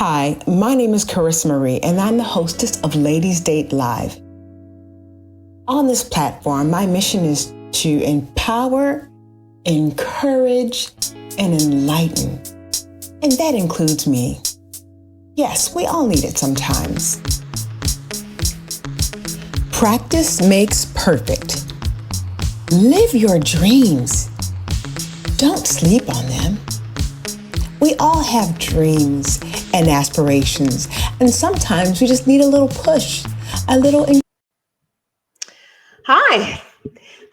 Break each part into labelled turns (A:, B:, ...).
A: Hi, my name is Charissa Marie, and I'm the hostess of Ladies Date Live. On this platform, my mission is to empower, encourage, and enlighten. And that includes me. Yes, we all need it sometimes. Practice makes perfect. Live your dreams. Don't sleep on them. We all have dreams and aspirations, and sometimes we just need a little push, a little.
B: Hi.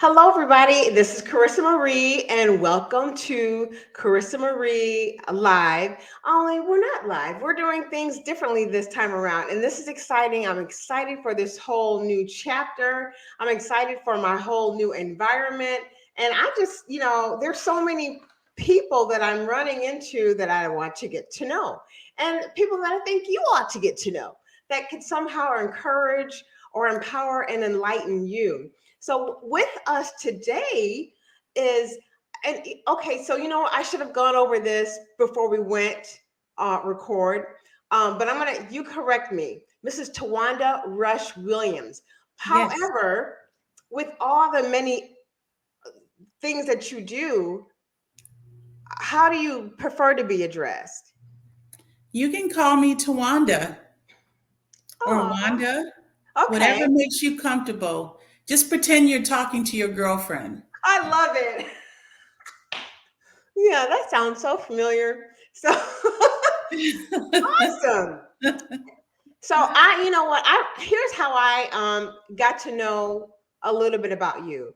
B: Hello, everybody. This is Charissa Marie, and welcome to Charissa Marie Live. Only we're not live. We're doing things differently this time around, and this is exciting. I'm excited for this whole new chapter. I'm excited for my whole new environment, and I just, there's so many people that I'm running into that I want to get to know, and people that I think you ought to get to know that could somehow encourage or empower and enlighten you. So with us today is, and okay, so I should have gone over this before we went record, but you correct me, Mrs. Tuwanda Rush Williams.
C: Yes.
B: However, with all the many things that you do, how do you prefer to be addressed?
C: You can call me Tuwanda or
B: Aw,
C: Wanda,
B: okay,
C: whatever makes you comfortable. Just pretend you're talking to your girlfriend.
B: I love it. Yeah, that sounds so familiar. So awesome. So here's how I got to know a little bit about you.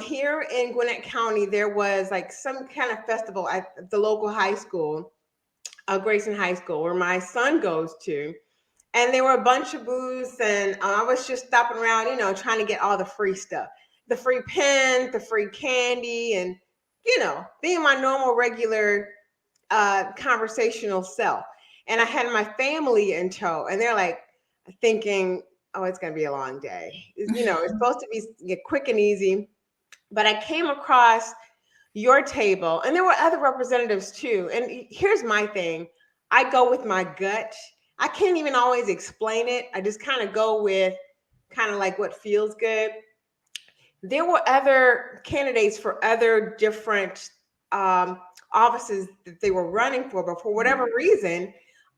B: Here in Gwinnett County, there was like some kind of festival at the local high school, Grayson High School, where my son goes to. And there were a bunch of booths, and I was just stopping around, trying to get all the free stuff, the free pens, the free candy, and, being my normal, regular conversational self. And I had my family in tow, and they're like thinking, oh, it's going to be a long day. It's supposed to be quick and easy. But I came across your table, and there were other representatives too. And here's my thing. I go with my gut. I can't even always explain it. I just kind of go with kind of like what feels good. There were other candidates for other different offices that they were running for, but for whatever reason,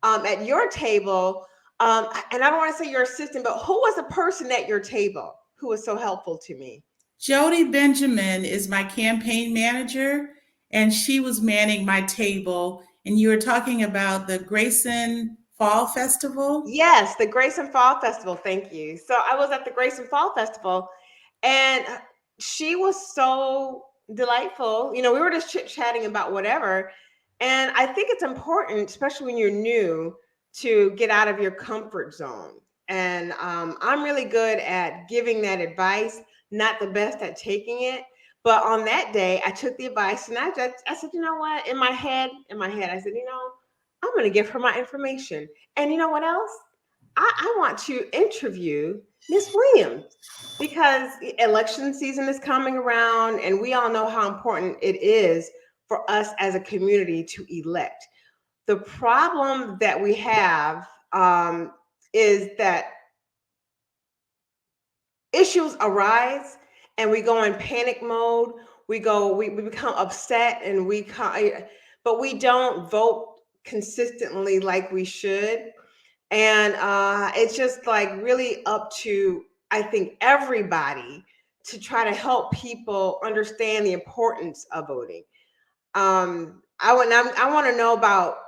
B: at your table, and I don't want to say your assistant, but who was the person at your table who was so helpful to me?
C: Jody Benjamin is my campaign manager, and she was manning my table. And you were talking about the Grayson Fall Festival?
B: Yes, the Grayson Fall Festival. Thank you. So I was at the Grayson Fall Festival, and she was so delightful. We were just chit-chatting about whatever. And I think it's important, especially when you're new, to get out of your comfort zone. And I'm really good at giving that advice, not the best at taking it. But on that day, I took the advice, and I said, you know what? In my head, I said, I'm going to give her my information. And you know what else? I want to interview Miss Williams, because election season is coming around, and we all know how important it is for us as a community to elect. The problem that we have is that issues arise, and we go in panic mode. We become upset, and but we don't vote consistently like we should. And it's just like really up to, I think, everybody to try to help people understand the importance of voting. I want to know about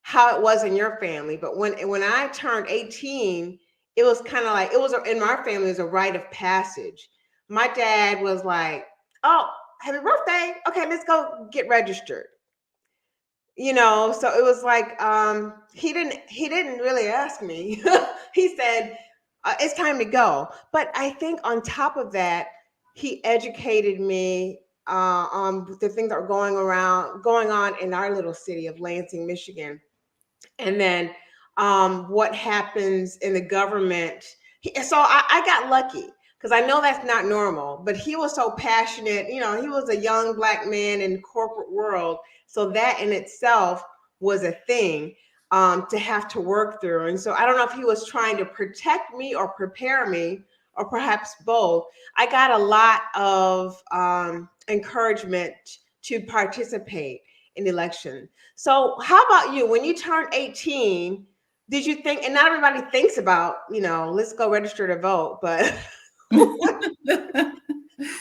B: how it was in your family, but when I turned 18, it was kind of like, in my family, it was a rite of passage. My dad was like, "Oh, happy birthday. Okay, let's go get registered." So it was like, he didn't really ask me. He said, it's time to go. But I think on top of that, he educated me on the things that were going on in our little city of Lansing, Michigan. And then what happens in the government. So I got lucky, because I know that's not normal, but he was so passionate. He was a young Black man in the corporate world. So that in itself was a thing. to have to work through. And so I don't know if he was trying to protect me or prepare me, or perhaps both. I got a lot of encouragement to participate in the election. So how about you? When you turned 18, did you think, and not everybody thinks about, let's go register to vote, but what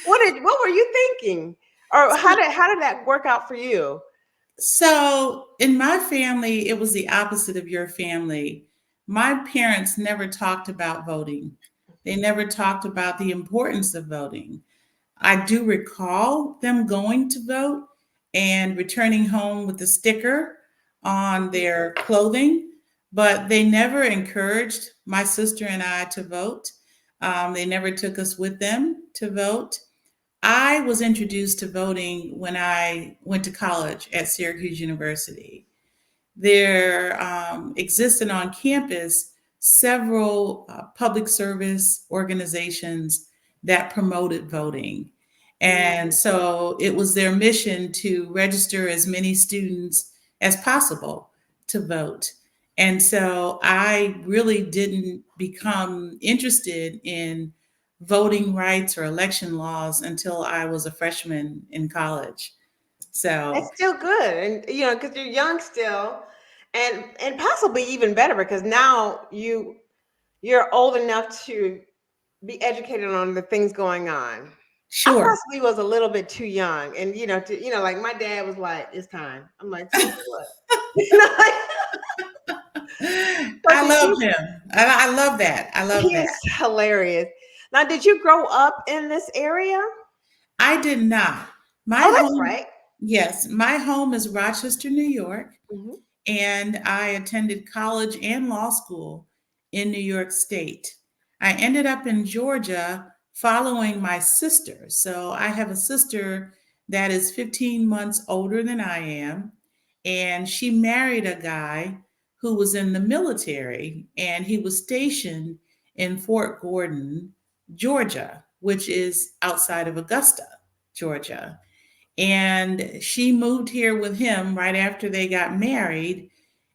B: were you thinking? Or how did that work out for you?
C: So in my family, it was the opposite of your family. My parents never talked about voting. They never talked about the importance of voting. I do recall them going to vote and returning home with a sticker on their clothing, but they never encouraged my sister and I to vote. They never took us with them to vote. I was introduced to voting when I went to college at Syracuse University. There existed on campus several public service organizations that promoted voting. And so it was their mission to register as many students as possible to vote. And so I really didn't become interested in voting rights or election laws until I was a freshman in college.
B: It's
C: So
B: still good, and because you're young still, and possibly even better because now you're old enough to be educated on the things going on. I
C: sure.
B: possibly was a little bit too young, and like my dad was like, "It's time." I'm like, "So what?" So
C: I
B: did
C: love
B: you?
C: him. I love that. I love
B: He
C: that.
B: is hilarious. Now, did you grow up in this area?
C: I did not. My
B: Oh, that's
C: home,
B: right.
C: yes, my home is Rochester, New York,
B: Mhm.
C: and I attended college and law school in New York State. I ended up in Georgia following my sister. So I have a sister that is 15 months older than I am, and she married a guy who was in the military, and he was stationed in Fort Gordon, Georgia, which is outside of Augusta, Georgia. And she moved here with him right after they got married.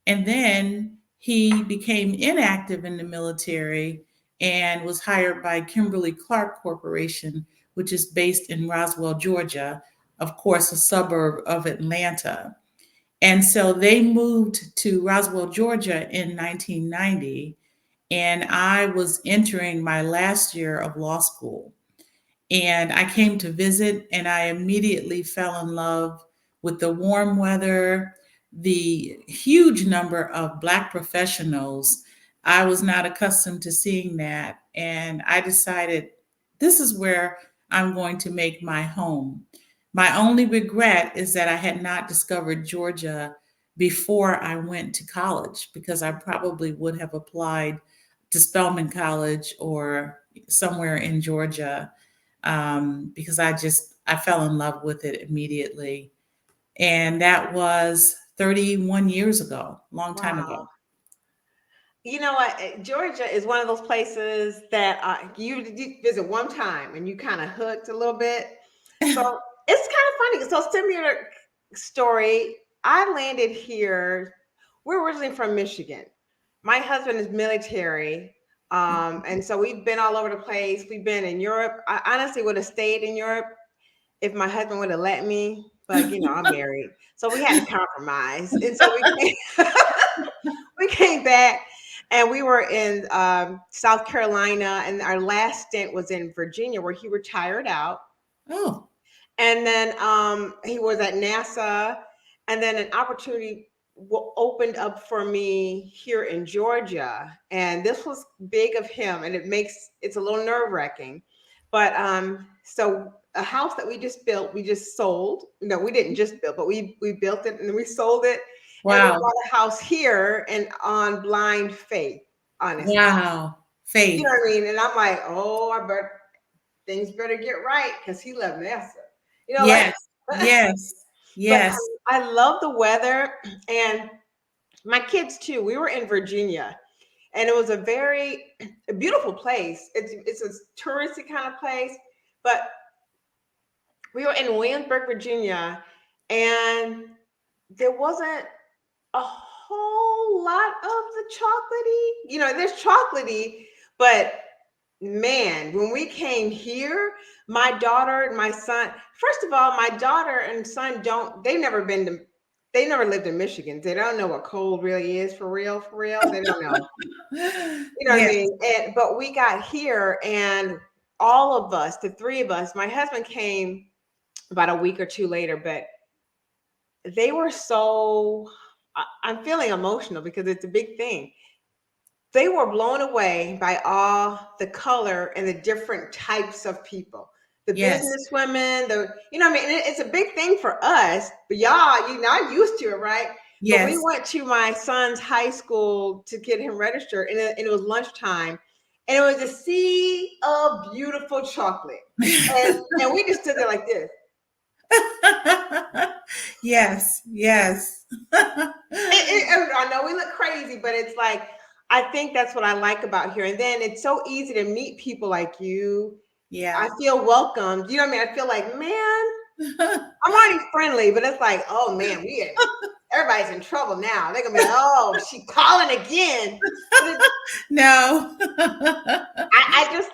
C: And then he became inactive in the military and was hired by Kimberly Clark Corporation, which is based in Roswell, Georgia, of course, a suburb of Atlanta. And so they moved to Roswell, Georgia in 1990. And I was entering my last year of law school. And I came to visit, and I immediately fell in love with the warm weather, the huge number of Black professionals. I was not accustomed to seeing that. And I decided this is where I'm going to make my home. My only regret is that I had not discovered Georgia before I went to college, because I probably would have applied to Spelman College or somewhere in Georgia, because I fell in love with it immediately. And that was 31 years ago, long time ago.
B: Wow. You know what? Georgia is one of those places that you visit one time and you kind of hooked a little bit. So it's kind of funny. So similar story. I landed here. We're originally from Michigan. My husband is military. And so we've been all over the place. We've been in Europe. I honestly would have stayed in Europe if my husband would have let me, but I'm married. So we had to compromise. And so we came back, and we were in South Carolina, and our last stint was in Virginia, where he retired out.
C: Oh,
B: And then he was at NASA, and then an opportunity opened up for me here in Georgia, and this was big of him, and it's a little nerve wracking, but so a house that we just built, we just sold. No, we didn't just build, but we built it and then we sold it, and we
C: wow.
B: bought a house here, and on blind faith, honestly.
C: Wow.
B: You know
C: Faith.
B: what I mean? And I'm like, oh, things better get right because he left NASA. Like,
C: Yes. Yes.
B: but
C: Yes.
B: I love the weather, and my kids too. We were in Virginia, and it was a very beautiful place. It's a touristy kind of place, but we were in Williamsburg, Virginia, and there wasn't a whole lot of the chocolatey. You know, there's chocolatey, but man, when we came here, my daughter and my son, first of all, my daughter and son they never lived in Michigan. They don't know what cold really is for real, for real. They don't know. You know what I
C: Yes.
B: mean? But we got here and all of us, the three of us, my husband came about a week or two later, but they were so, I'm feeling emotional because it's a big thing. They were blown away by all the color and the different types of people. The
C: Yes.
B: business women, you know what I mean? It's a big thing for us, but y'all, you not used to it, right? But we
C: Yes.
B: went to my son's high school to get him registered, and it was lunchtime, and it was a sea of beautiful chocolate. And we just stood there like this.
C: Yes. Yes.
B: I know we look crazy, but it's like, I think that's what I like about here. And then it's so easy to meet people like you.
C: Yeah.
B: I feel welcomed. You know what I mean? I feel like, man, I'm already friendly, but it's like, oh man, everybody's in trouble now. They're gonna be like, oh, she calling again.
C: No.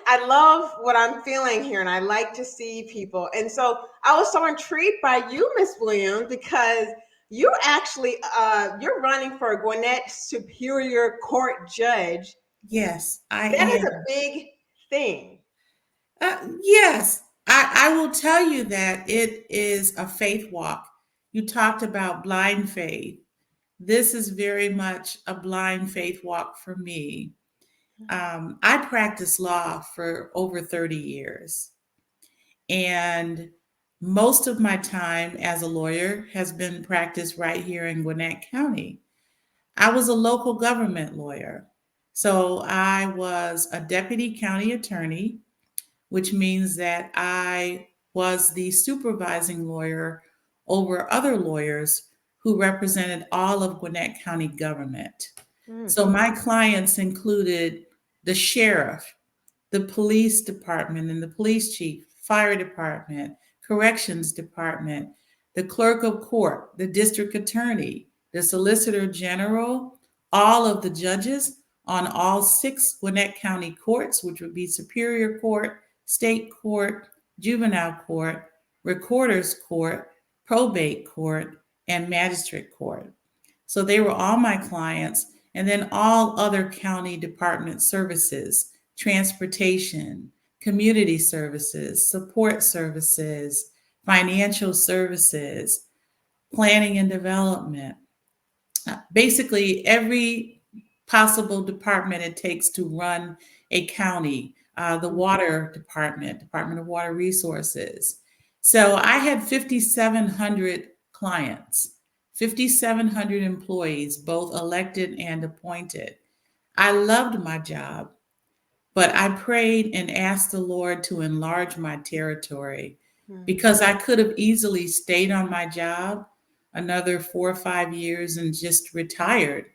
B: I love what I'm feeling here, and I like to see people. And so I was so intrigued by you, Miss Williams, because you're actually you're running for a Gwinnett Superior Court judge.
C: Yes, I
B: That is
C: am.
B: a big thing.
C: Yes, I will tell you that it is a faith walk. You talked about blind faith. This is very much a blind faith walk for me. I practiced law for over 30 years, and most of my time as a lawyer has been practiced right here in Gwinnett County. I was a local government lawyer. So I was a deputy county attorney, which means that I was the supervising lawyer over other lawyers who represented all of Gwinnett County government. So my clients included the sheriff, the police department and the police chief, fire department, corrections department, the clerk of court, the district attorney, the solicitor general, all of the judges on all 6 Gwinnett County courts, which would be Superior Court, State Court, Juvenile Court, Recorder's Court, Probate Court, and Magistrate Court. So they were all my clients, and then all other county department services, transportation, community services, support services, financial services, planning and development. Basically, every possible department it takes to run a county, the water department, Department of Water Resources. So I had 5,700 clients, 5,700 employees, both elected and appointed. I loved my job, but I prayed and asked the Lord to enlarge my territory because I could have easily stayed on my job another 4 or 5 years and just retired.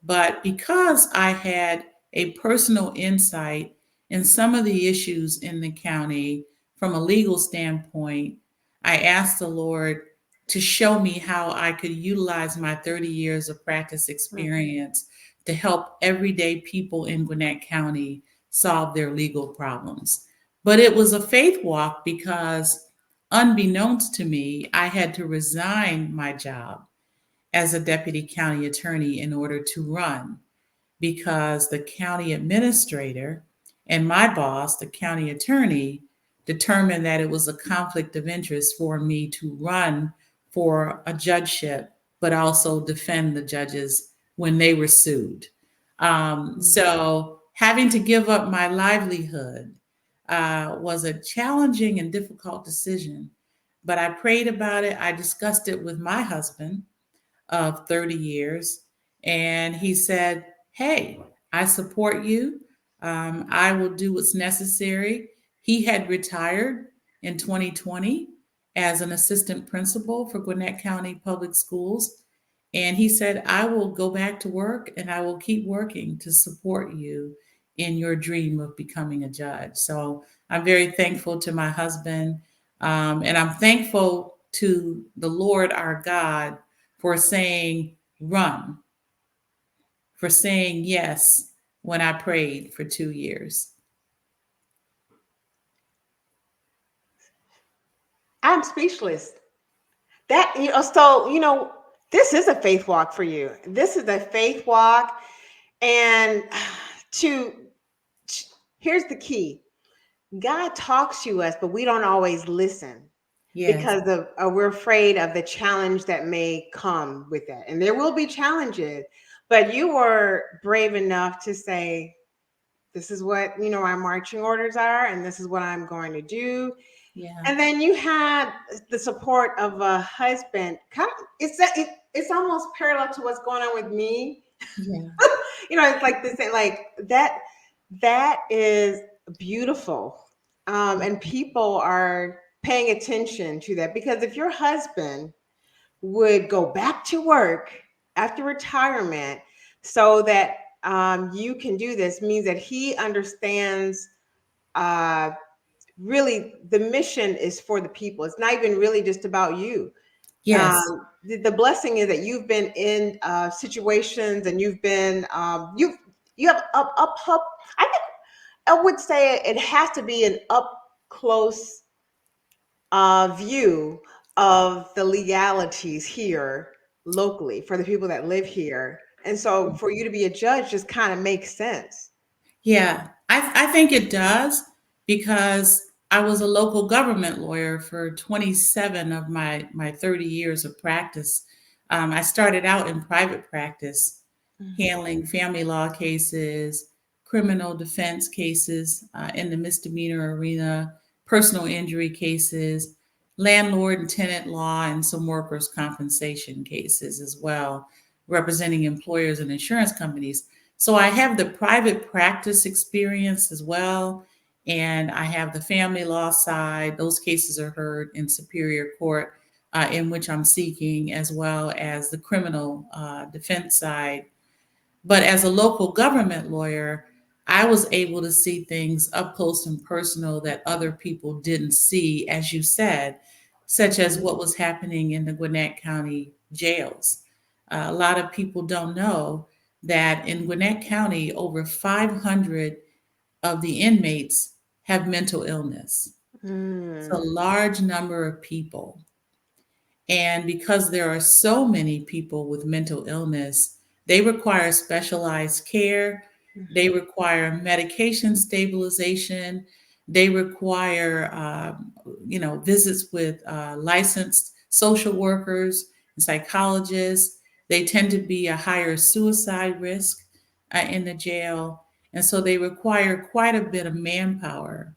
C: But because I had a personal insight in some of the issues in the county from a legal standpoint, I asked the Lord to show me how I could utilize my 30 years of practice experience to help everyday people in Gwinnett County solve their legal problems. But it was a faith walk because, unbeknownst to me, I had to resign my job as a deputy county attorney in order to run because the county administrator and my boss, the county attorney, determined that it was a conflict of interest for me to run for a judgeship, but also defend the judges when they were sued. So having to give up my livelihood was a challenging and difficult decision, but I prayed about it. I discussed it with my husband of 30 years. And he said, hey, I support you. I will do what's necessary. He had retired in 2020 as an assistant principal for Gwinnett County Public Schools. And he said, I will go back to work and I will keep working to support you in your dream of becoming a judge. So I'm very thankful to my husband. And I'm thankful to the Lord our God for saying, run. for saying yes when I prayed for 2 years.
B: I'm speechless. That, so, this is a faith walk for you. This is a faith walk. And to, here's the key. God talks to us, but we don't always listen
C: Yes.
B: because of we're afraid of the challenge that may come with that. And there will be challenges, but you were brave enough to say, this is what, our marching orders are, and this is what I'm going to do.
C: Yeah.
B: And then you had the support of a husband. It's almost parallel to what's going on with me.
C: Yeah.
B: It's like this, like that is beautiful. And people are paying attention to that, because if your husband would go back to work after retirement so that you can do this, means that he understands really the mission is for the people. It's not even really just about you.
C: Yes.
B: The blessing is that you've been in situations, and you've been you have up. I think I would say it has to be an up close view of the legalities here locally for the people that live here, and so for you to be a judge just kind of makes sense.
C: Yeah, I think it does, because I was a local government lawyer for 27 of my 30 years of practice. I started out in private practice, handling family law cases, criminal defense cases in the misdemeanor arena, personal injury cases, landlord and tenant law, and some workers' compensation cases as well, representing employers and insurance companies. So I have the private practice experience as well, and I have the family law side. Those cases are heard in Superior Court, in which I'm seeking, as well as the criminal defense side. But as a local government lawyer, I was able to see things up close and personal that other people didn't see, as you said, such as what was happening in the Gwinnett County jails. A lot of people don't know that in Gwinnett County, over 500 of the inmates have mental illness. It's a large number of people. And because there are so many people with mental illness, they require specialized care. They require medication stabilization. They require, visits with licensed social workers and psychologists. They tend to be a higher suicide risk in the jail. And so they require quite a bit of manpower.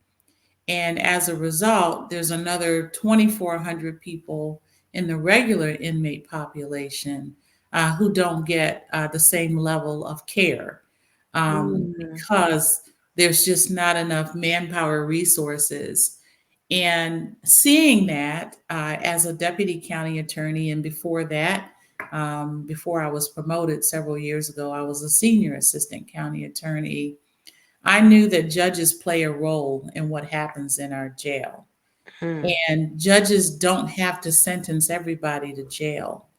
C: And as a result, there's another 2,400 people in the regular inmate population who don't get the same level of care because there's just not enough manpower resources. And seeing that as a deputy county attorney, and before that, before I was promoted several years ago, I was a senior assistant county attorney. I knew that judges play a role in what happens in our jail. And judges don't have to sentence everybody to jail.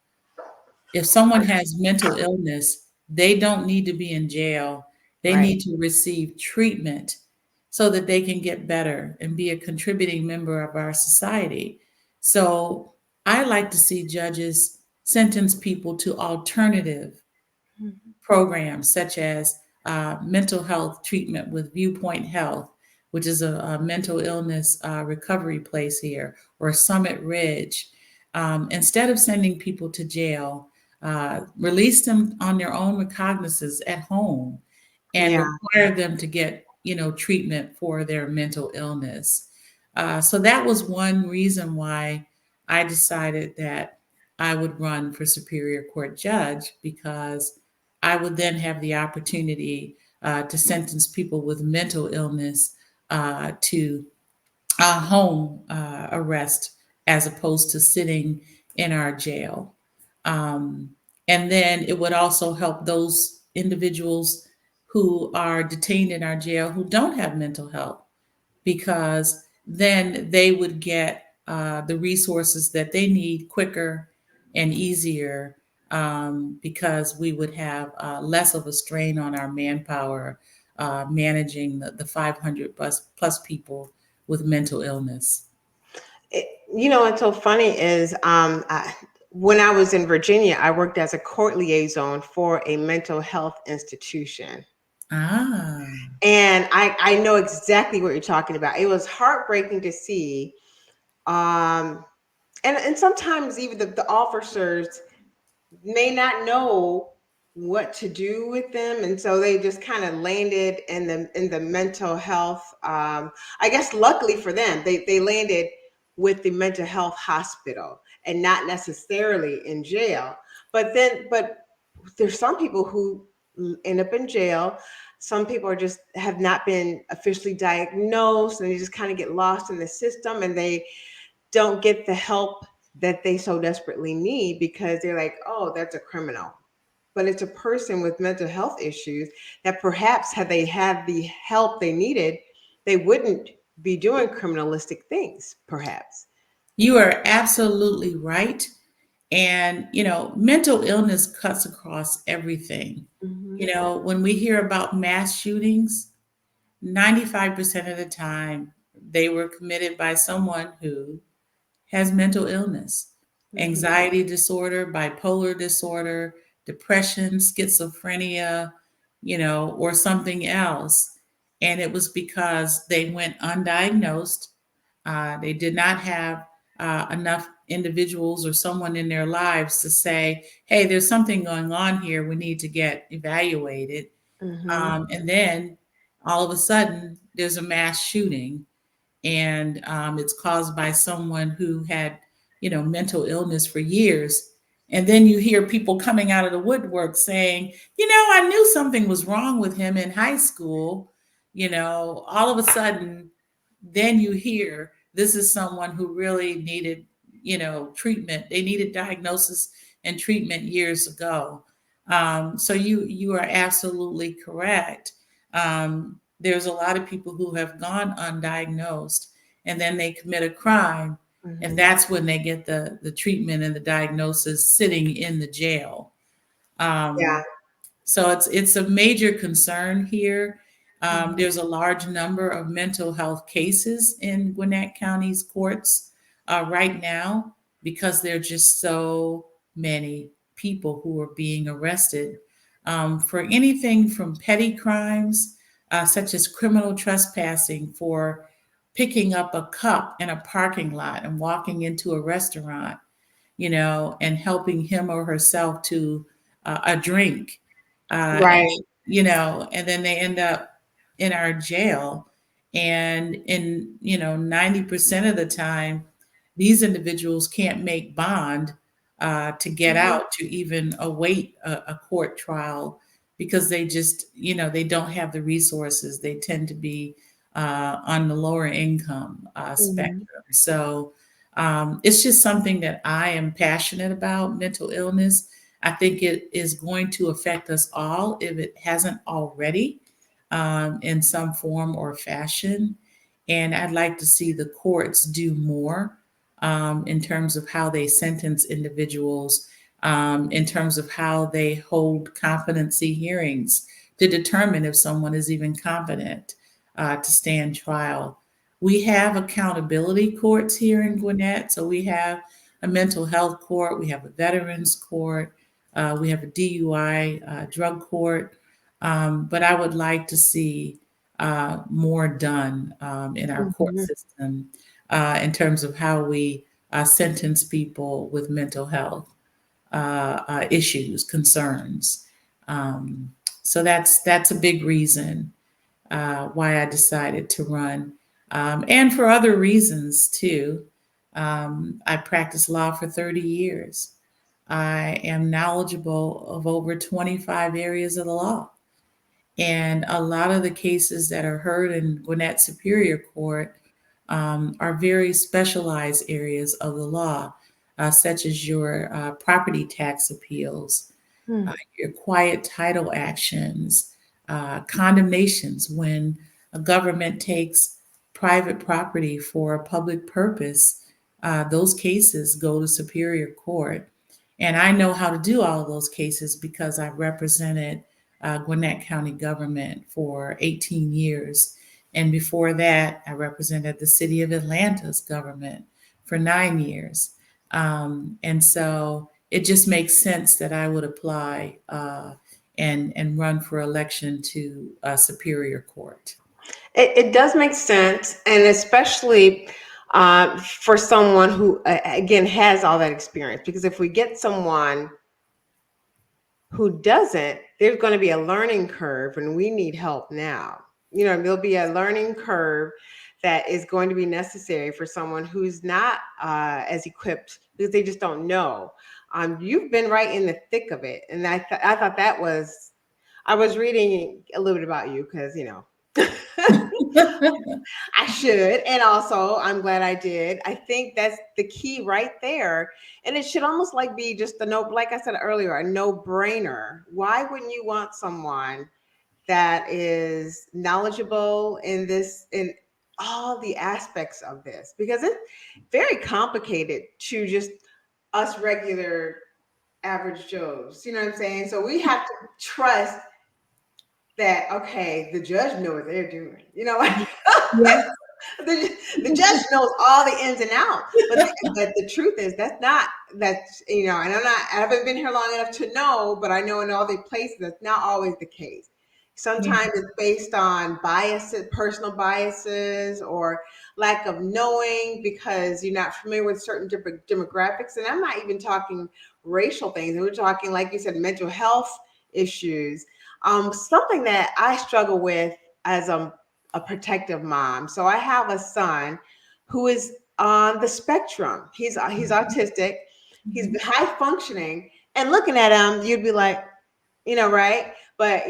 C: If someone has mental illness, they don't need to be in jail. They
B: Right.
C: need to receive treatment so that they can get better and be a contributing member of our society. So I like to see judges sentence people to alternative programs, such as mental health treatment with Viewpoint Health, which is a mental illness recovery place here, or Summit Ridge. Instead of sending people to jail, release them on their own recognizances at home, and
B: Yeah.
C: require them to get treatment for their mental illness. So that was one reason why I decided that I would run for Superior Court judge, because I would then have the opportunity to sentence people with mental illness to home arrest, as opposed to sitting in our jail. And then it would also help those individuals who are detained in our jail who don't have mental health, because then they would get the resources that they need quicker and easier because we would have less of a strain on our manpower managing the 500 plus people with mental illness.
B: What's so funny is when I was in Virginia, I worked as a court liaison for a mental health institution.
C: Ah.
B: And I know exactly what you're talking about. It was heartbreaking to see. And sometimes even the officers may not know what to do with them, and so they just kind of landed in the mental health. I guess luckily for them, they landed with the mental health hospital and not necessarily in jail. But there's some people who end up in jail. Some people just have not been officially diagnosed, and they just kind of get lost in the system, and they don't get the help that they so desperately need because they're like, oh, that's a criminal. But it's a person with mental health issues that perhaps had they had the help they needed, they wouldn't be doing criminalistic things, perhaps.
C: You are absolutely right. And, mental illness cuts across everything.
B: Mm-hmm.
C: When we hear about mass shootings, 95% of the time, they were committed by someone who has mental illness,
B: Mm-hmm.
C: anxiety disorder, bipolar disorder, depression, schizophrenia, or something else. And it was because they went undiagnosed. They did not have enough individuals or someone in their lives to say, hey, there's something going on here. We need to get evaluated.
B: Mm-hmm.
C: And then all of a sudden, there's a mass shooting, and it's caused by someone who had, mental illness for years. And then you hear people coming out of the woodwork saying, I knew something was wrong with him in high school. All of a sudden, then you hear this is someone who really needed, treatment. They needed diagnosis and treatment years ago. So you are absolutely correct. There's a lot of people who have gone undiagnosed, and then they commit a crime,
B: Mm-hmm.
C: and that's when they get the treatment and the diagnosis sitting in the jail.
B: Yeah.
C: So it's a major concern here. There's a large number of mental health cases in Gwinnett County's courts right now because there are just so many people who are being arrested for anything from petty crimes such as criminal trespassing for picking up a cup in a parking lot and walking into a restaurant, and helping him or herself to a drink. And,
B: Right.
C: and then they end up in our jail. And in, 90% of the time, these individuals can't make bond to get
B: Mm-hmm.
C: out to even await a court trial because they just, they don't have the resources. They tend to be on the lower income
B: Mm-hmm.
C: spectrum. So it's just something that I am passionate about, mental illness. I think it is going to affect us all if it hasn't already in some form or fashion. And I'd like to see the courts do more in terms of how they sentence individuals, in terms of how they hold competency hearings to determine if someone is even competent to stand trial. We have accountability courts here in Gwinnett. So we have a mental health court, we have a veterans court, we have a DUI drug court. But I would like to see more done in our court
B: Mm-hmm.
C: system in terms of how we sentence people with mental health issues, concerns. So that's a big reason why I decided to run, and for other reasons too. I practiced law for 30 years. I am knowledgeable of over 25 areas of the law. And a lot of the cases that are heard in Gwinnett Superior Court are very specialized areas of the law, such as your property tax appeals, your quiet title actions, condemnations when a government takes private property for a public purpose. Those cases go to Superior Court. And I know how to do all of those cases because I represented Gwinnett County government for 18 years. And before that, I represented the city of Atlanta's government for 9 years. And so it just makes sense that I would apply and run for election to Superior Court.
B: It does make sense, and especially for someone who, again, has all that experience. Because if we get someone who doesn't, there's going to be a learning curve, and we need help now. There'll be a learning curve that is going to be necessary for someone who's not as equipped because they just don't know. You've been right in the thick of it, and I thought that was. I was reading a little bit about you because I should. And also, I'm glad I did. I think that's the key right there. And it should almost like be just like I said earlier, a no-brainer. Why wouldn't you want someone that is knowledgeable in all the aspects of this? Because it's very complicated to just us regular average Joes. You know what I'm saying? So we have to trust that, okay, the judge knows what they're doing. Like
C: Yeah.
B: the judge knows all the ins and outs. But the truth is that's, and I haven't been here long enough to know, but I know in all the places that's not always the case. Sometimes it's based on biases, personal biases, or lack of knowing because you're not familiar with certain different demographics. And I'm not even talking racial things. We're talking, like you said, mental health issues. Something that I struggle with as a protective mom. So I have a son who is on the spectrum. He's autistic. He's high functioning, and looking at him, you'd be like, right? But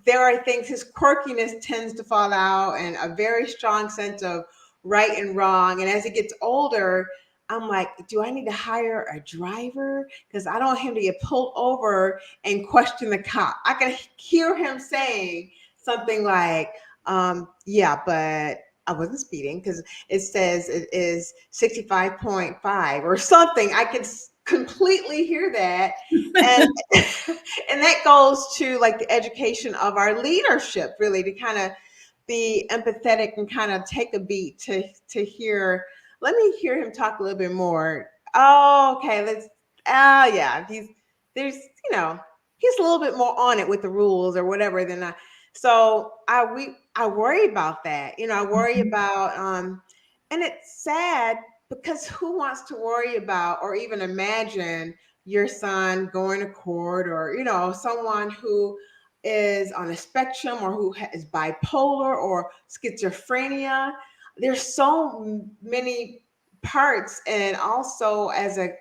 B: there are things. His quirkiness tends to fall out, and a very strong sense of right and wrong. And as he gets older, I'm like, do I need to hire a driver? Because I don't want him to get pulled over and question the cop. I can hear him saying something like, yeah, but I wasn't speeding because it says it is 65.5 or something. I can completely hear that. And and that goes to like the education of our leadership, really, to kind of be empathetic and kind of take a beat to hear. Let me hear him talk a little bit more. Oh, okay. Yeah. There's, he's a little bit more on it with the rules or whatever than I. So I worry about that. I worry about, and it's sad because who wants to worry about or even imagine your son going to court, or, someone who is on a spectrum or who is bipolar or schizophrenia. There's so many parts. And also as a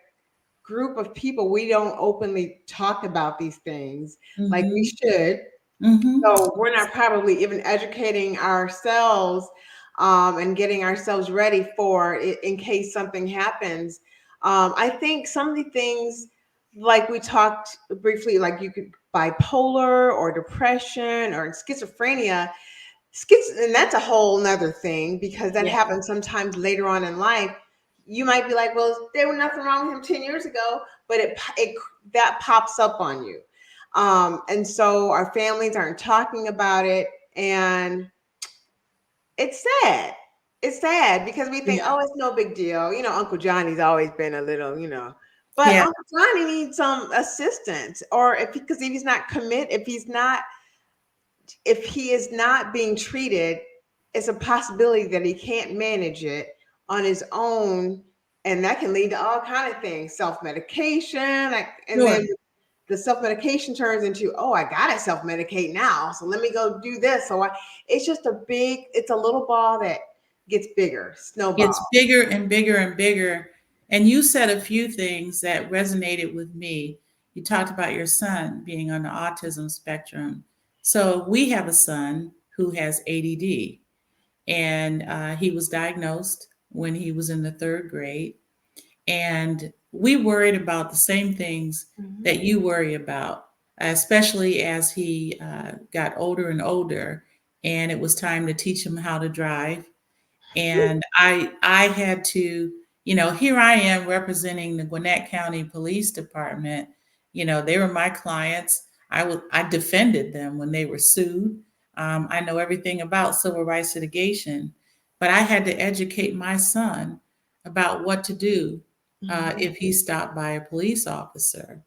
B: group of people, we don't openly talk about these things like we should. So we're not probably even educating ourselves and getting ourselves ready for it in case something happens. I think some of the things, like we talked briefly, like you could bipolar or depression or schizophrenia, and that's a whole nother thing because that happens sometimes later on in life. You might be like, well, there was nothing wrong with him 10 years ago, but it that pops up on you. And so our families aren't talking about it, and it's sad. It's sad because we think, oh, it's no big deal. Uncle Johnny's always been a little, but Uncle Johnny needs some assistance, or because if he's not if he is not being treated, it's a possibility that he can't manage it on his own. And that can lead to all kinds of things, self-medication. Then the self-medication turns into, oh, I got to self-medicate now. So let me go do this. It's just it's a little ball that gets bigger, snowball.
C: It's bigger and bigger and bigger. And you said a few things that resonated with me. You talked about your son being on the autism spectrum. So we have a son who has ADD, and he was diagnosed when he was in the 3rd grade. And we worried about the same things that you worry about, especially as he got older and older, and it was time to teach him how to drive. And I had to here I am representing the Gwinnett County Police Department. They were my clients. I defended them when they were sued. I know everything about civil rights litigation, but I had to educate my son about what to do if he stopped by a police officer.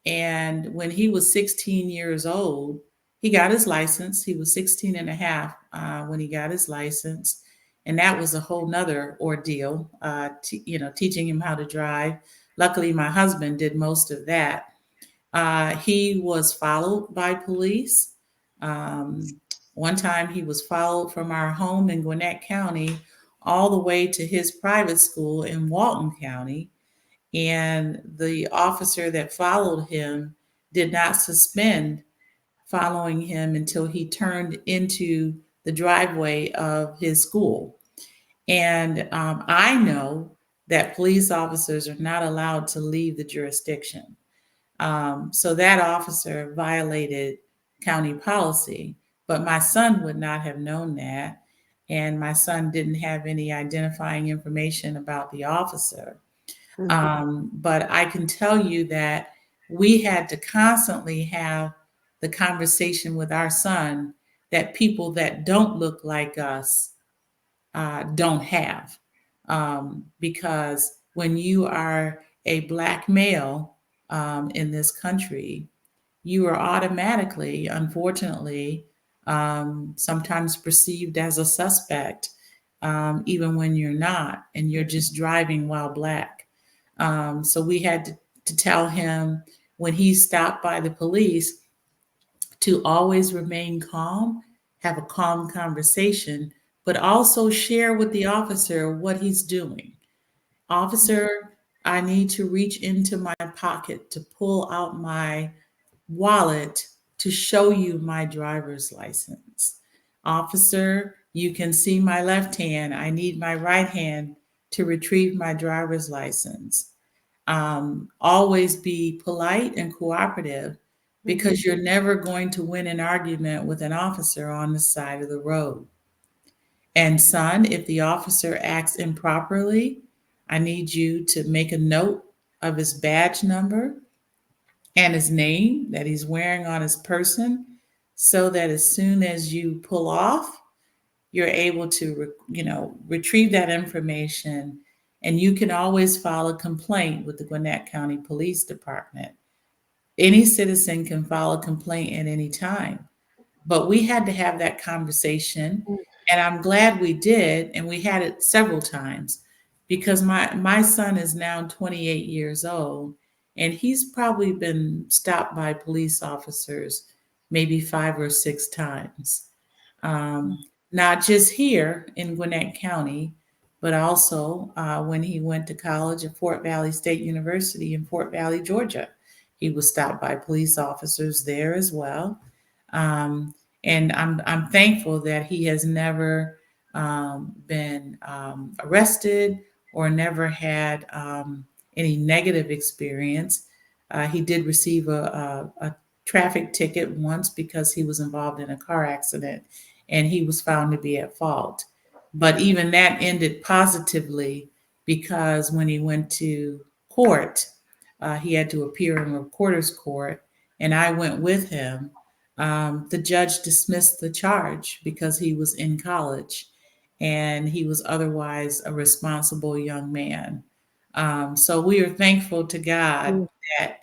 C: And when he was 16 years old, he got his license. He was 16 and a half when he got his license. And that was a whole nother ordeal, teaching him how to drive. Luckily, my husband did most of that. He was followed by police. One time he was followed from our home in Gwinnett County all the way to his private school in Walton County. And the officer that followed him did not suspend following him until he turned into the driveway of his school. And I know that police officers are not allowed to leave the jurisdiction. So that officer violated county policy, but my son would not have known that. And my son didn't have any identifying information about the officer. But I can tell you that we had to constantly have the conversation with our son that people that don't look like us don't have. Because when you are a Black male in this country, you are automatically, unfortunately, sometimes perceived as a suspect, even when you're not, and you're just driving while Black. So we had to tell him when he stopped by the police to always remain calm, have a calm conversation, but also share with the officer what he's doing. Officer, I need to reach into my pocket to pull out my wallet to show you my driver's license. Officer, you can see my left hand. I need my right hand to retrieve my driver's license. Always be polite and cooperative, because you're never going to win an argument with an officer on the side of the road. And son, if the officer acts improperly, I need you to make a note of his badge number and his name that he's wearing on his person, so that as soon as you pull off, you're able to, retrieve that information, and you can always file a complaint with the Gwinnett County Police Department. Any citizen can file a complaint at any time, but we had to have that conversation, and I'm glad we did, and we had it several times, because my son is now 28 years old, and he's probably been stopped by police officers maybe 5 or 6 times. Not just here in Gwinnett County, but also when he went to college at Fort Valley State University in Fort Valley, Georgia. He was stopped by police officers there as well. And I'm thankful that he has never been arrested or never had any negative experience. He did receive a traffic ticket once because he was involved in a car accident, and he was found to be at fault. But even that ended positively, because when he went to court, he had to appear in reporter's court, and I went with him. The judge dismissed the charge because he was in college and he was otherwise a responsible young man. So we are thankful to God that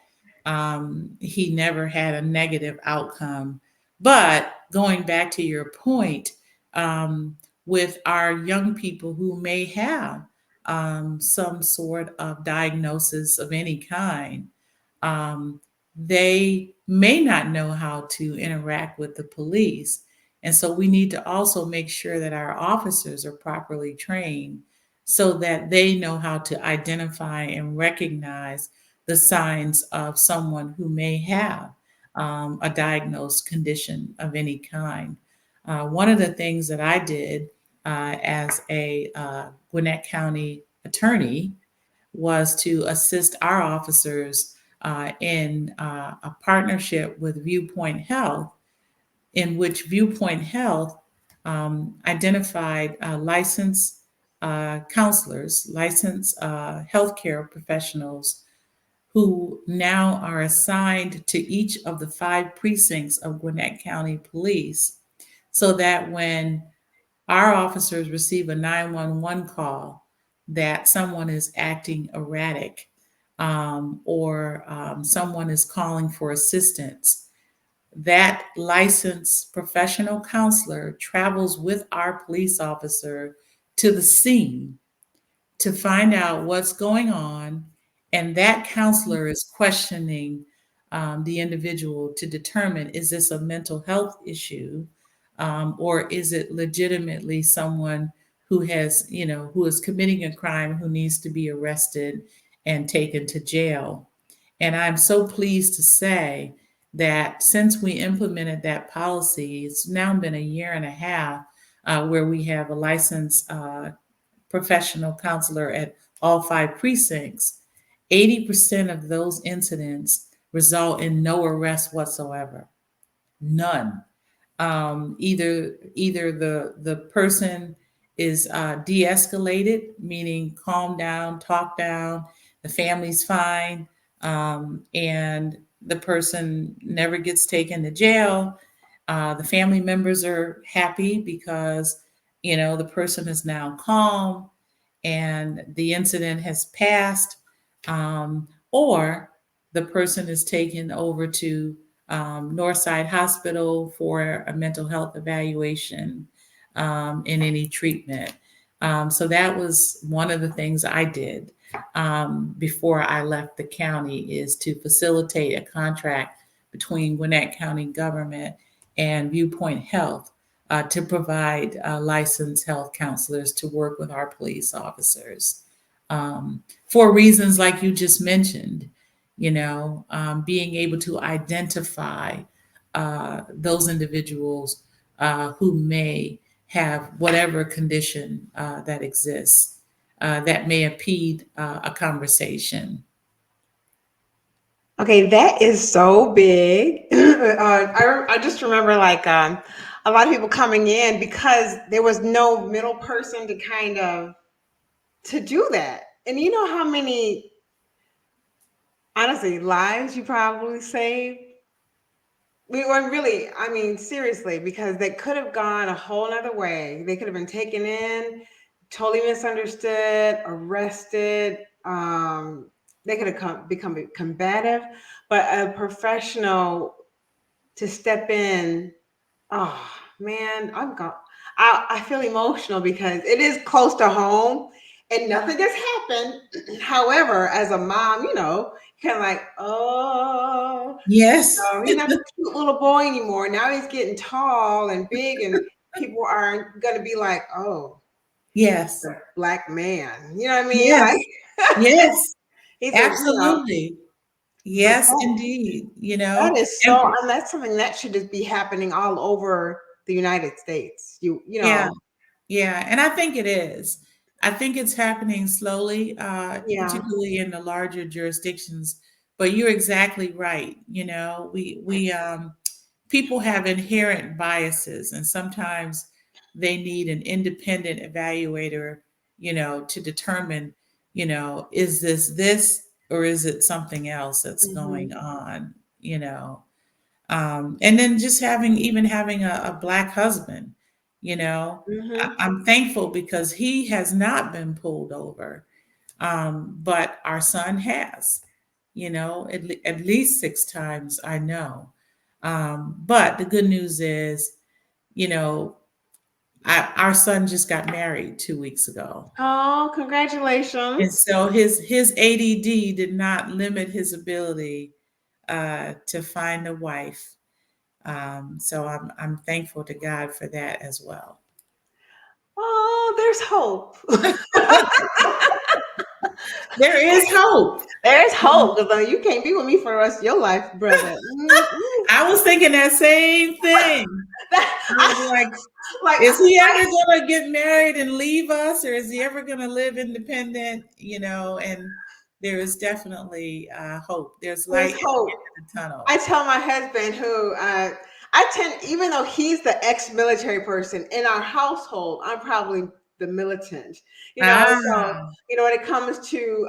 C: he never had a negative outcome. But going back to your point, with our young people who may have some sort of diagnosis of any kind, they may not know how to interact with the police. And so we need to also make sure that our officers are properly trained so that they know how to identify and recognize the signs of someone who may have a diagnosed condition of any kind. One of the things that I did as a Gwinnett County attorney was to assist our officers in a partnership with Viewpoint Health, in which Viewpoint Health identified licensed counselors, licensed healthcare professionals who now are assigned to each of the 5 precincts of Gwinnett County Police, so that when our officers receive a 911 call that someone is acting erratic, or someone is calling for assistance, that licensed professional counselor travels with our police officer to the scene to find out what's going on. And that counselor is questioning the individual to determine, is this a mental health issue, or is it legitimately someone who has, who is committing a crime, who needs to be arrested and taken to jail. And I'm so pleased to say that since we implemented that policy, it's now been a year and a half, where we have a licensed professional counselor at all 5 precincts. 80% of those incidents result in no arrest whatsoever. None. Either the person is de-escalated, meaning calm down, talk down, the family's fine, and the person never gets taken to jail. The family members are happy because the person is now calm and the incident has passed, or the person is taken over to Northside Hospital for a mental health evaluation and any treatment. So that was one of the things I did before I left the county, is to facilitate a contract between Gwinnett County government and Viewpoint Health to provide licensed health counselors to work with our police officers for reasons like you just mentioned. Being able to identify those individuals who may have whatever condition that exists that may impede a conversation.
B: Okay, that is so big. I just remember like a lot of people coming in because there was no middle person to kind of to do that. And you know how many, honestly, lives you probably saved? Really, I mean, seriously, because they could have gone a whole other way. They could have been taken in, totally misunderstood, arrested. They could have become combative, but a professional to step in. Oh man, I feel emotional because it is close to home and nothing has happened. However, as a mom, kind of like, oh,
C: Yes.
B: he's not a cute little boy anymore. Now he's getting tall and big, and people aren't going to be like, oh,
C: yes,
B: a black man. You know what I mean?
C: yes,
B: Like,
C: yes,
B: he's
C: absolutely. Yes,
B: that,
C: indeed.
B: that is so, and that's something that should just be happening all over the United States.
C: Yeah, yeah, and I think it is. I think it's happening slowly,
B: Yeah.
C: particularly in the larger jurisdictions. But you're exactly right. We people have inherent biases, and sometimes they need an independent evaluator, to determine, is this or is it something else that's going on, and then just having a black husband, I'm thankful because he has not been pulled over, but our son has, at least 6 times, I know. But the good news is, our son just got married 2 weeks ago.
B: Oh,
C: And
B: congratulations.
C: so his ADD did not limit his ability to find a wife. So I'm thankful to God for that as well.
B: Oh, there's hope.
C: There is hope.
B: There's hope because you can't be with me for the rest of your life, brother.
C: I was thinking that same thing. I was like, is he ever going to get married and leave us, or is he ever going to live independent? And there is definitely hope. There's light
B: hope
C: in the tunnel.
B: I tell my husband, who even though he's the ex-military person in our household, I'm probably the militant, so,
C: Ah,
B: when it comes to,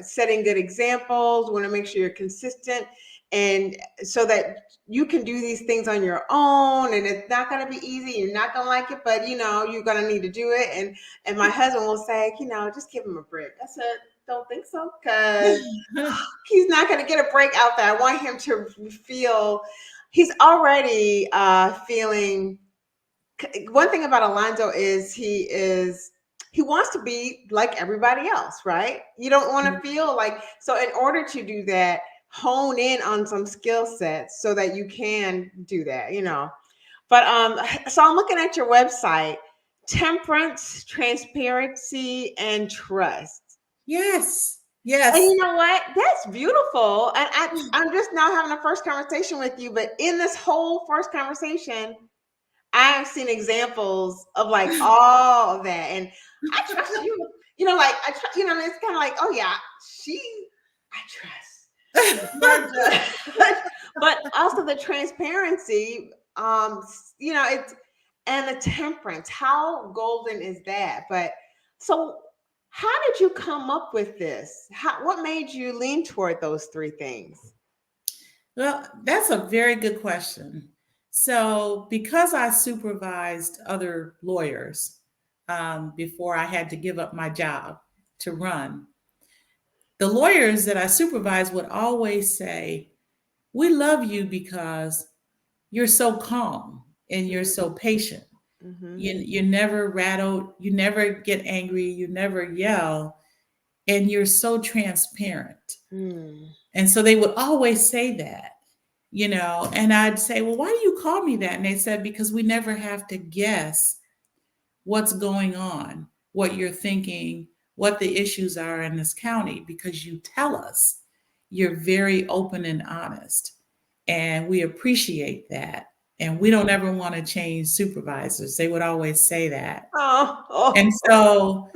B: setting good examples, want to make sure you're consistent, and so that you can do these things on your own, and it's not going to be easy. You're not going to like it, but you're going to need to do it. And my husband will say, just give him a break. I said, don't think so, because he's not going to get a break out there. I want him to feel he's already feeling. One thing about Alonzo is he wants to be like everybody else, right? You don't want to feel like, so in order to do that, hone in on some skill sets so that you can do that, But so I'm looking at your website, temperance, transparency, and trust.
C: yes,
B: And
C: yes.
B: you know what? That's beautiful. And I'm just now having a first conversation with you, but in this whole first conversation, I've seen examples of like all of that, and I trust you. I trust. It's kind of like, oh yeah, I trust. But also the transparency. It's and the temperance. How golden is that? But so, how did you come up with this? What made you lean toward those three things?
C: Well, that's a very good question. So, because I supervised other lawyers before I had to give up my job to run, the lawyers that I supervised would always say, "We love you because you're so calm and you're so patient.
B: Mm-hmm.
C: You never rattle, you never get angry, you never yell, and you're so transparent."
B: Mm.
C: And so they would always say that, and I'd say, "Well, why do you call me that?" And they said, "Because we never have to guess what's going on, what you're thinking, what the issues are in this county, because you tell us. You're very open and honest. And we appreciate that. And we don't ever want to change supervisors." They would always say that. And
B: Oh.
C: so,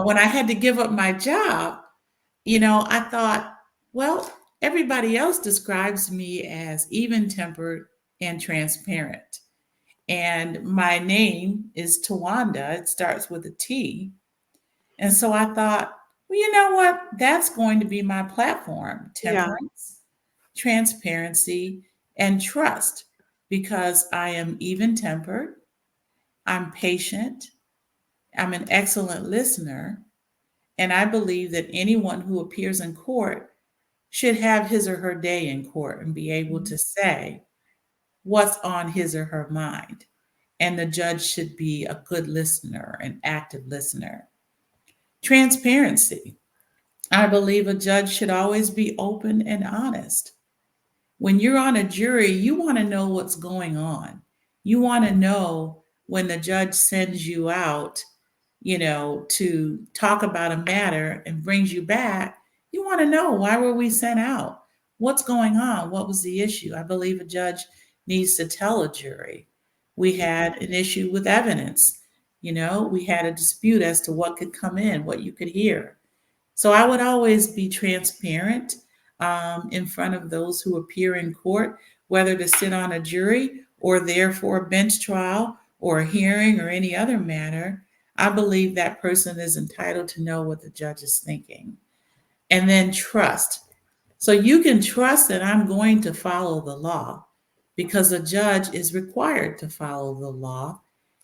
C: when I had to give up my job, I thought, well, everybody else describes me as even tempered and transparent. And my name is Tuwanda. It starts with a T. And so I thought, well, you know what? That's going to be my platform:
B: Yeah.
C: temperance, transparency, and trust, because I am even tempered, I'm patient, I'm an excellent listener, and I believe that anyone who appears in court should have his or her day in court and be able to say what's on his or her mind. And the judge should be a good listener, an active listener. Transparency. I believe a judge should always be open and honest. When you're on a jury, you want to know what's going on. You want to know when the judge sends you out, to talk about a matter and brings you back. You want to know, why were we sent out? What's going on? What was the issue? I believe a judge needs to tell a jury. We had an issue with evidence. We had a dispute as to what could come in, what you could hear. So I would always be transparent in front of those who appear in court, whether to sit on a jury or there for a bench trial or a hearing or any other matter. I believe that person is entitled to know what the judge is thinking. And then trust. So you can trust that I'm going to follow the law, because a judge is required to follow the law,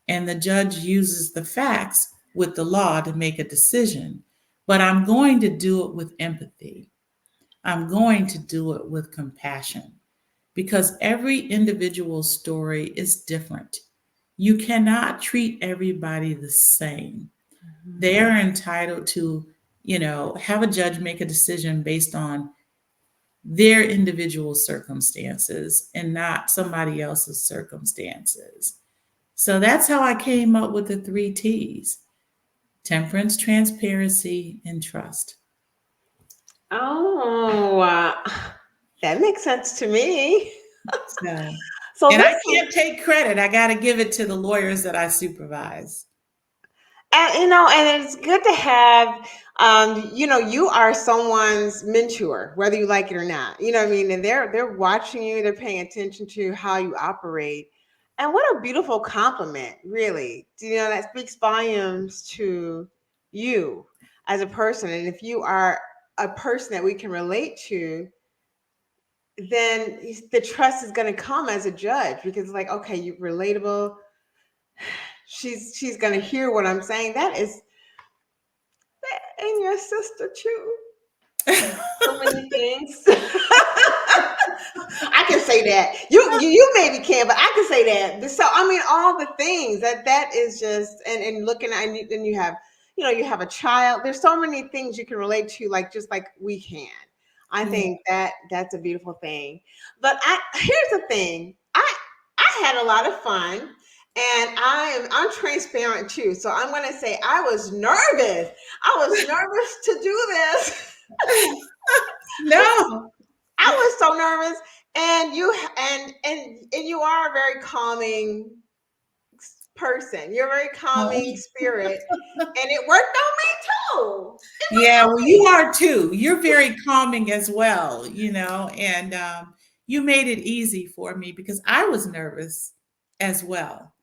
C: and the judge uses the facts with the law to make a decision. But I'm going to do it with empathy. I'm going to do it with compassion, because every individual story is different. You cannot treat everybody the same. They are entitled to, have a judge make a decision based on their individual circumstances and not somebody else's circumstances. So that's how I came up with the three T's: temperance, transparency, and trust.
B: Oh, that makes sense to me.
C: So,
B: So
C: and I
B: this,
C: can't take credit. I got to give it to the lawyers that I supervise.
B: and it's good to have, you are someone's mentor, whether you like it or not. You know what I mean? And they're watching you, they're paying attention to how you operate. And what a beautiful compliment, really. You know, that speaks volumes to you as a person. And if you are a person that we can relate to, then the trust is going to come as a judge because it's like, okay, you're relatable. She's going to hear what I'm saying. That is, and your sister too. So many things. I can say that. You maybe can, but I can say that. So I mean, all the things that is just and looking at and you have you have a child. There's so many things you can relate to, like just like we can. I think that's a beautiful thing. But here's the thing. I had a lot of fun. And I'm transparent too. So I'm gonna say I was nervous. I was nervous to do this.
C: No.
B: I was so nervous, and you are a very calming person. You're a very calming spirit, and it worked on me too.
C: Yeah, well, you are too. You're very calming as well, and you made it easy for me because I was nervous as well.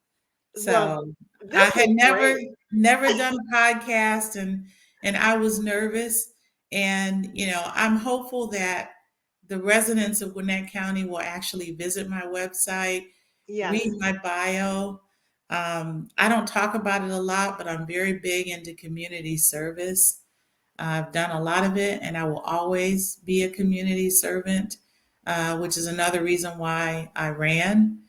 B: Well,
C: So I
B: this
C: had
B: was
C: never
B: great.
C: never done a podcast, and I was nervous. And I'm hopeful that the residents of Gwinnett County will actually visit my website, read
B: Yes.
C: my bio. I don't talk about it a lot, but I'm very big into community service. I've done a lot of it, and I will always be a community servant, which is another reason why I ran,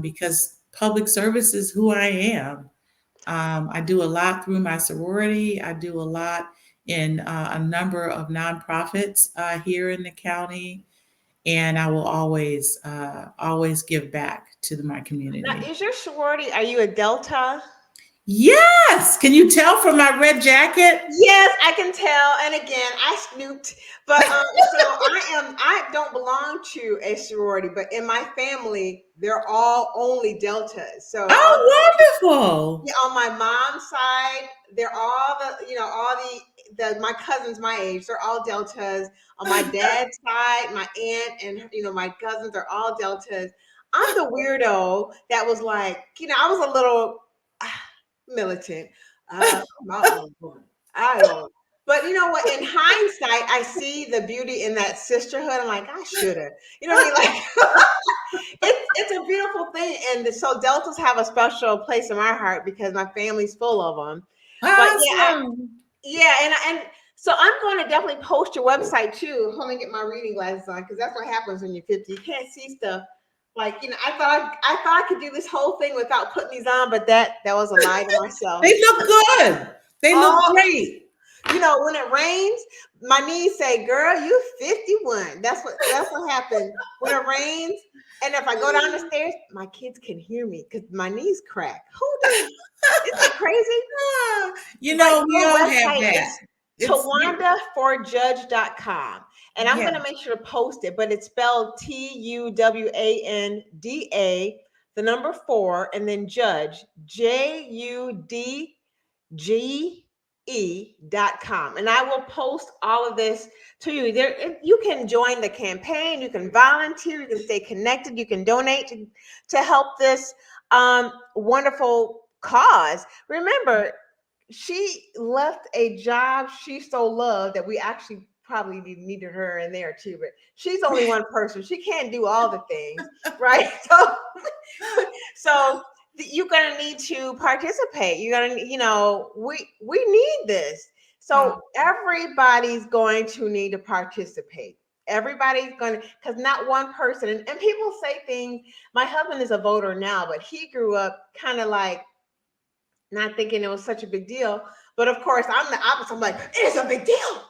C: because public service is who I am. I do a lot through my sorority. I do a lot in a number of nonprofits here in the county, and I will always give back to my
B: Now,
C: community.
B: is your sorority? Are you a Delta?
C: Yes, can you tell from my red jacket?
B: Yes, I can tell. And again, I snooped, but so I don't belong to a sorority, but in my family, they're all only deltas. So
C: Oh, wonderful!
B: yeah, on my mom's side, they're all all the my cousins my age, they're all deltas. On my dad's side, my aunt and my cousins are all deltas. I'm the weirdo that was like, I was a little militant. I'm out. I don't. But you know what? In hindsight, I see the beauty in that sisterhood. I'm like, I should have. You know what I mean? Like, it's a beautiful thing, and so deltas have a special place in my heart because my family's full of them. But
C: Awesome.
B: and so I'm going to definitely post your website too. Let me get my reading glasses on because that's what happens when you're 50. You can't see stuff. Like I thought I could do this whole thing without putting these on, but that was a lie to myself.
C: They look good. They look
B: Oh,
C: great.
B: when it rains, my knees say, "Girl, you 51." That's what happened when it rains. And if I go down the stairs, my kids can hear me because my knees crack. Who does? Isn't that crazy?
C: We
B: But
C: all
B: your
C: have
B: website
C: that.
B: is
C: It's
B: TuwandaForJudge.com. And I'm going to make sure to post it, but it's spelled TUWANDA, the number 4, and then judge, JUDGE.com. And I will post all of this to you. There, you can join the campaign, you can volunteer, you can stay connected, you can donate to help this wonderful cause. Remember, she left a job she so loved that we actually probably needed her in there too, but she's only one person. She can't do all the things, right? So you're gonna need to participate. You're gonna, we need this. So everybody's going to need to participate. Everybody's going to, because not one person, and people say things. My husband is a voter now, but he grew up kind of like not thinking it was such a big deal. But of course, I'm the opposite. I'm like, it's a big deal.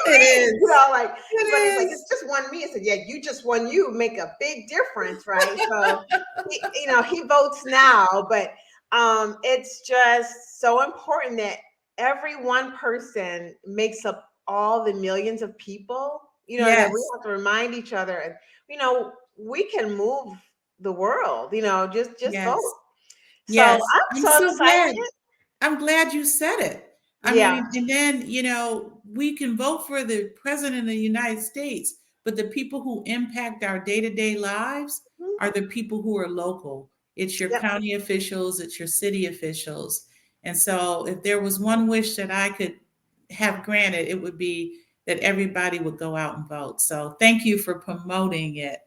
C: It is.
B: But he's like, it's just one me. I said, yeah, you just won. You make a big difference, right? So, he votes now, but it's just so important that every one person makes up all the millions of people. That we have to remind each other, and we can move the world. Just vote. So
C: Yes.
B: I'm
C: I'm
B: so
C: so glad.
B: excited.
C: I'm glad you said it. I
B: Yeah.
C: mean, and then, we can vote for the president of the United States, but the people who impact our day-to-day lives, are the people who are local. It's your
B: Yep.
C: county officials, it's your city officials. And so if there was one wish that I could have granted, it would be that everybody would go out and vote. So thank you for promoting it.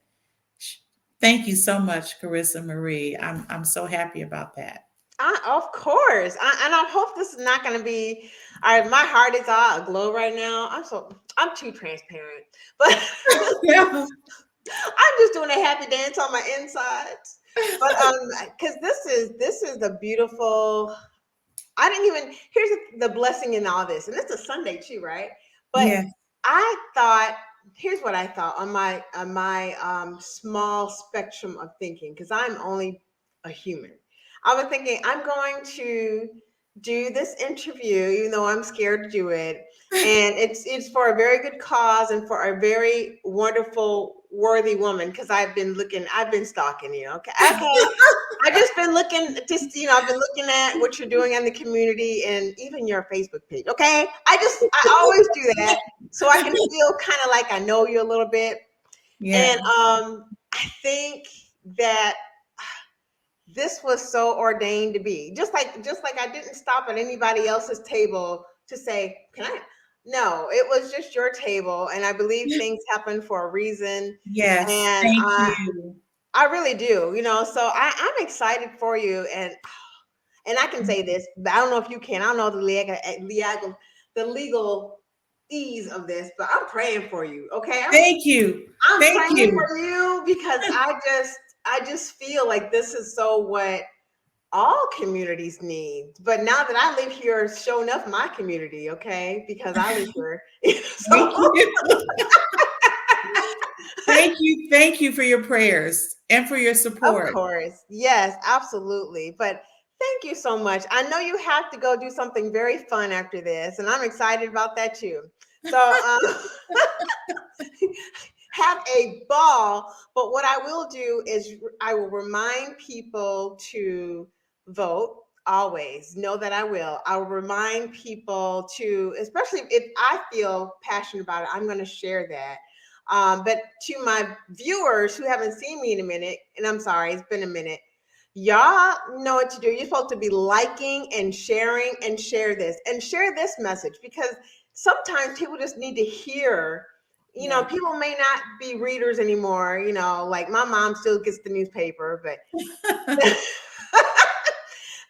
C: Thank you so much, Charissa Marie. I'm so happy about that.
B: Of course. And I hope this is not going to be, all right, my heart is all aglow right now. I'm too transparent, but
C: Yeah.
B: I'm just doing a happy dance on my insides. But because this is a beautiful. I didn't even. Here's the blessing in all this, and it's a Sunday too, right? But
C: Yes.
B: I thought. Here's what I thought on my small spectrum of thinking, because I'm only a human. I was thinking I'm going to do this interview, even though I'm scared to do it, and it's for a very good cause and for a very wonderful, worthy woman. Because I've been stalking you. Okay, okay. I've just been looking, I've been looking at what you're doing in the community and even your Facebook page. Okay, I always do that so I can feel kind of like I know you a little bit,
C: Yeah.
B: and I think that this was so ordained to be. Just like I didn't stop at anybody else's table to say, "Can I?" No, it was just your table, and I believe things happen for a reason.
C: Yes.
B: And
C: Thank you.
B: I really do, so I'm excited for you, and I can say this, but I don't know if you can. I don't know the legal ease of this, but I'm praying for you. Okay,
C: Thank you.
B: I'm
C: Thank
B: praying
C: you.
B: for you because I just feel like this is so what all communities need. But now that I live here, showing up my community, okay, because I live here.
C: Thank
B: So
C: you. Thank you. Thank you for your prayers and for your
B: of
C: support.
B: course, yes, absolutely. But thank you so much. I know you have to go do something very fun after this, and I'm excited about that too. So have a ball. But what I will do is I will remind people to vote. Always know that I will. I will remind people to, especially if I feel passionate about it, I'm going to share that. But to my viewers who haven't seen me in a minute, and I'm sorry, it's been a minute, y'all know what to do. You're supposed to be liking and sharing and share this message, because sometimes people just need to hear.
C: Yeah.
B: People may not be readers anymore. Like my mom still gets the newspaper, but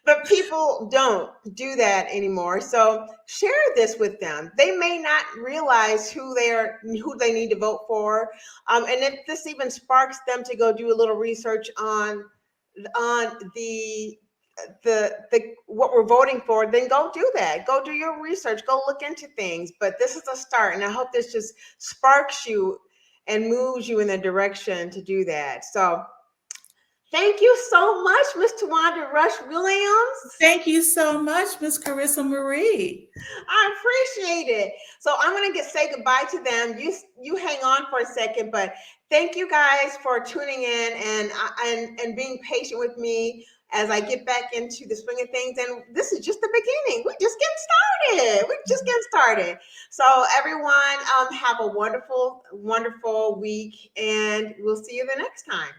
B: but people don't do that anymore. So share this with them. They may not realize who they need to vote for, and if this even sparks them to go do a little research on the what we're voting for, then go do that. Go do your research. Go look into things. But this is a start, and I hope this just sparks you and moves you in the direction to do that. So thank you so much, Miss Tuwanda Rush Williams.
C: Thank you so much, Miss Charissa Marie.
B: I appreciate it. So I'm gonna say goodbye to them. You hang on for a second, but thank you guys for tuning in and being patient with me as I get back into the swing of things. And this is just the beginning. We're just getting started. So everyone, have a wonderful, wonderful week, and we'll see you the next time.